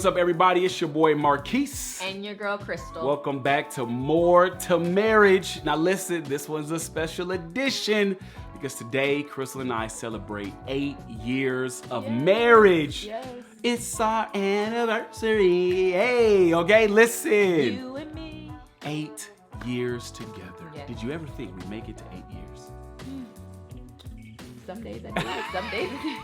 What's up, everybody? It's your boy Marquise. And your girl Krystal. Welcome back to More to Marriage. Now listen, this one's a special edition because today Krystal and I celebrate 8 years of marriage. Yes. It's our anniversary. Hey, okay, listen. You and me. 8 years together. Yes. Did you ever think we'd make it to 8 years? Some days I do, some days I do.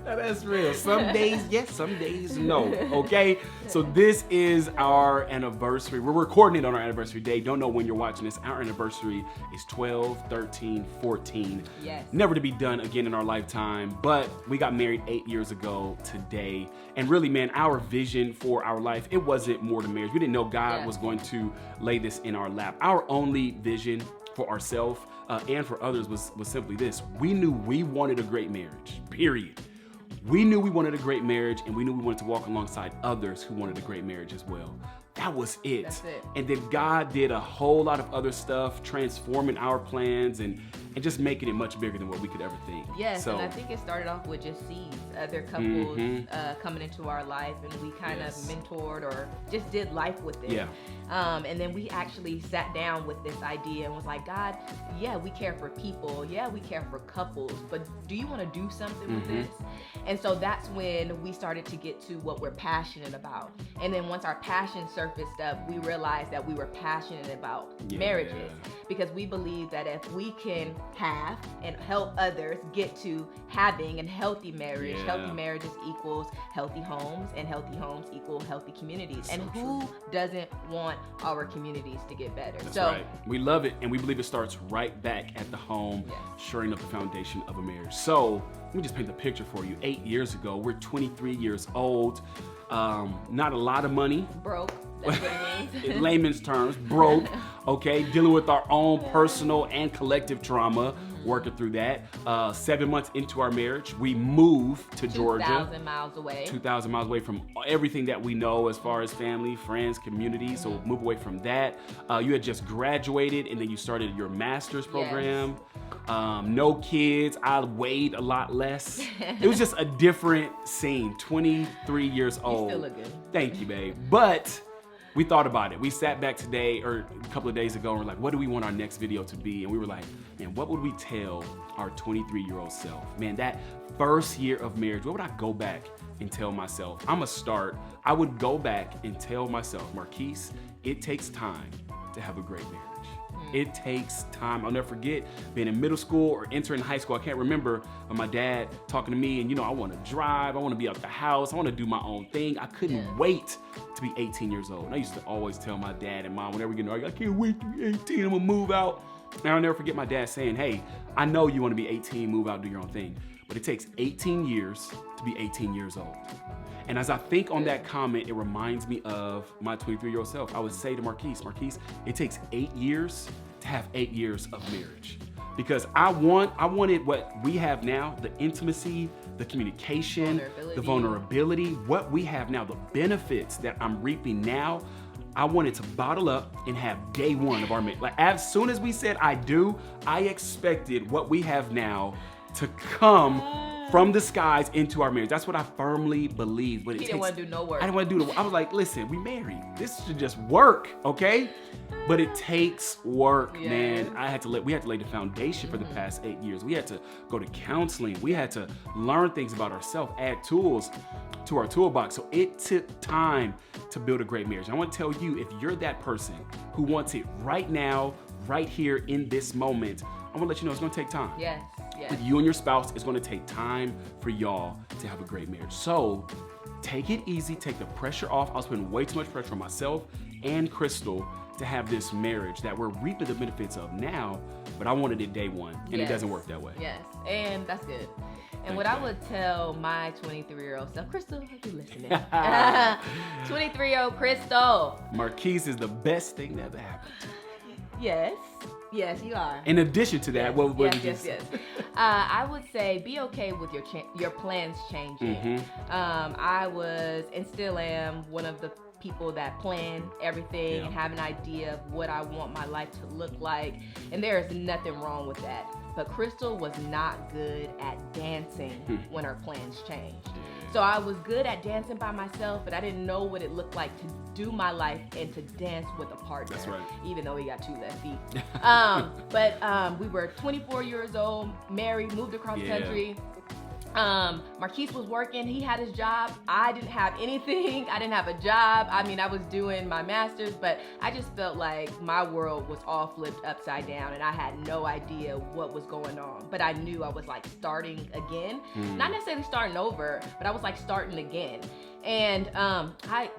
That's real. Some days yes, some days no. Okay? So this is our anniversary. We're recording it on our anniversary day. Don't know when you're watching this. Our anniversary is 12, 13, 14. Yes. Never to be done again in our lifetime. But we got married 8 years ago today. And really, man, our vision for our life, it wasn't more to marriage. We didn't know God was going to lay this in our lap. Our only vision for ourselves and for others was simply this. We knew we wanted a great marriage, period. We knew we wanted a great marriage, and we knew we wanted to walk alongside others who wanted a great marriage as well. That was it. That's it. And then God did a whole lot of other stuff, transforming our plans and just making it much bigger than what we could ever think. Yes, so, and I think it started off with just seeds, other couples coming into our life, and we kind of mentored or just did life with them. Yeah. And then we actually sat down with this idea and was like, God, yeah, we care for people. Yeah, we care for couples, but do you want to do something with this? And so that's when we started to get to what we're passionate about. And then once our passion surfaced up, we realized that we were passionate about marriages, because we believe that if we can have and help others get to having a healthy marriage, healthy marriages equals healthy homes, and healthy homes equal healthy communities. That's and so who true. doesn't want our communities to get better? That's so right. We love it, and we believe it starts right back at the home, shoring up the foundation of a marriage. So let me just paint the picture for you. 8 years ago, we're 23 years old. Not a lot of money. broke. That's what it means. In layman's terms, broke, okay, dealing with our own personal and collective trauma, working through that. 7 months into our marriage, we moved to Georgia. 2,000 miles away. 2,000 miles away from everything that we know as far as family, friends, community, so move away from that. You had just graduated, and then you started your master's program. No kids. I weighed a lot less. It was just a different scene. 23 years old. You still look good. Thank you, babe. But we thought about it. We sat back today, or a couple of days ago, and we're like, what do we want our next video to be? And we were like, man, what would we tell our 23-year-old self? Man, that first year of marriage, what would I go back and tell myself? I'm gonna start. I would go back and tell myself, Marquise, it takes time to have a great marriage. It takes time. I'll never forget being in middle school or entering high school. I can't remember my dad talking to me, and I want to drive. I want to be out the house. I want to do my own thing. I couldn't wait to be 18 years old. And I used to always tell my dad and mom whenever we get in, I can't wait to be 18. I'm gonna move out. And I'll never forget my dad saying, hey, I know you want to be 18, move out, do your own thing, but it takes 18 years to be 18 years old. And as I think on that comment, it reminds me of my 23-year-old self. I would say to Marquise, it takes 8 years to have 8 years of marriage. Because I wanted what we have now, the intimacy, the communication, the vulnerability, what we have now, the benefits that I'm reaping now, I wanted to bottle up and have day one of our marriage. Like, as soon as we said I do, I expected what we have now to come from the skies into our marriage. That's what I firmly believe. But He didn't want to do no work. I didn't want to do the work. I was like, listen, we married. This should just work, okay? But it takes work, man. We had to lay the foundation for the past 8 years. We had to go to counseling. We had to learn things about ourselves, add tools to our toolbox. So it took time to build a great marriage. I want to tell you, if you're that person who wants it right now, right here in this moment, I want to let you know it's going to take time. Yes. With you and your spouse, it's going to take time for y'all to have a great marriage. So take it easy, take the pressure off. I was putting way too much pressure on myself and Krystal to have this marriage that we're reaping the benefits of now, but I wanted it day one, and it doesn't work that way. Yes, and that's good. And what I would tell my 23-year-old self, Krystal, if you're listening, 23-year-old Krystal. Marquise is the best thing that ever happened. Yes, you are. In addition to that, what would you say? I would say be okay with your plans changing. I was and still am one of the people that plan everything and have an idea of what I want my life to look like, and there is nothing wrong with that. But Krystal was not good at dancing when her plans changed. So I was good at dancing by myself, but I didn't know what it looked like to do my life and to dance with a partner. That's right. Even though he got 2 left feet. But we were 24 years old, married, moved across the country. Marquise was working, he had his job. I didn't have anything. I didn't have a job. I mean, I was doing my master's, but I just felt like my world was all flipped upside down and I had no idea what was going on. But I knew I was like starting again. Not necessarily starting over, but I was like starting again. And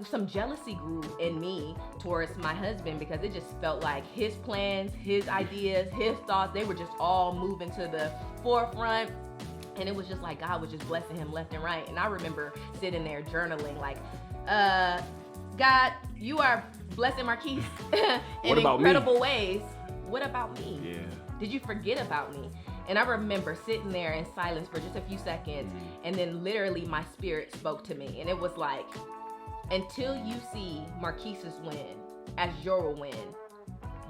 some jealousy grew in me towards my husband because it just felt like his plans, his ideas, his thoughts, they were just all moving to the forefront. And it was just like God was just blessing him left and right. And I remember sitting there journaling like, God, you are blessing Marquise in incredible ways. What about me? Yeah. Did you forget about me? And I remember sitting there in silence for just a few seconds. And then literally my spirit spoke to me. And it was like, until you see Marquise's win as your win,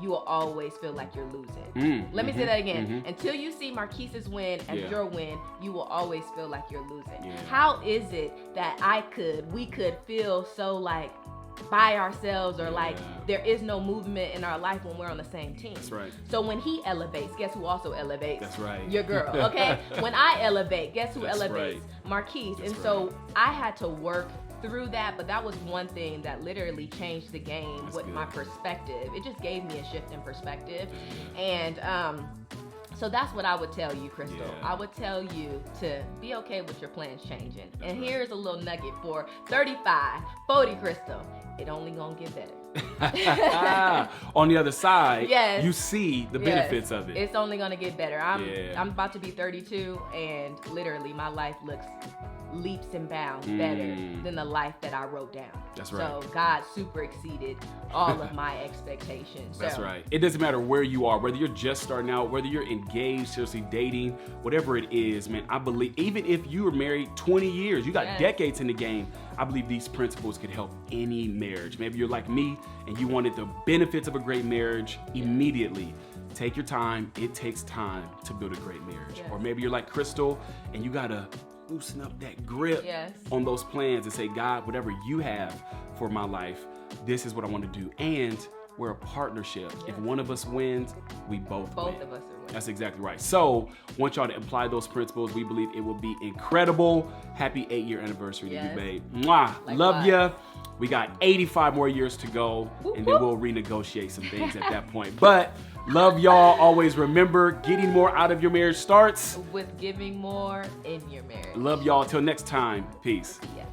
you will always feel like you're losing. Let me say that again. Until you see Marquise's win as your win, you will always feel like you're losing. How is it that we could feel so like by ourselves or like there is no movement in our life when we're on the same team? That's right. So when he elevates, guess who also elevates? That's right. Your girl, okay? When I elevate, guess who That's elevates? right. Marquise. That's and so I had to work through that, but that was one thing that literally changed the game with my perspective. It just gave me a shift in perspective. And so that's what I would tell you, Krystal. I would tell you to be okay with your plans changing. And here's a little nugget for 35, 40 Krystal. It only gonna get better. On the other side, you see the benefits of it. It's only gonna get better. I'm about to be 32 and literally my life looks leaps and bounds better than the life that I wrote down. That's right. So God super exceeded all of my expectations. That's right. It doesn't matter where you are, whether you're just starting out, whether you're engaged, seriously dating, whatever it is, man, I believe even if you were married 20 years, you got decades in the game, I believe these principles could help any marriage. Maybe you're like me and you wanted the benefits of a great marriage immediately. Take your time. It takes time to build a great marriage. Or maybe you're like Krystal and you gotta loosen up that grip on those plans and say, God, whatever you have for my life, this is what I want to do. And we're a partnership. If one of us wins, we both win. Both of us are winning. That's exactly right. So want y'all to apply those principles. We believe it will be incredible. Happy 8-year anniversary to you, babe. Mwah. Love ya. We got 85 more years to go, and then we'll renegotiate some things at that point. But love y'all. Always remember, getting more out of your marriage starts with giving more in your marriage. Love y'all. Till next time. Peace. Yes.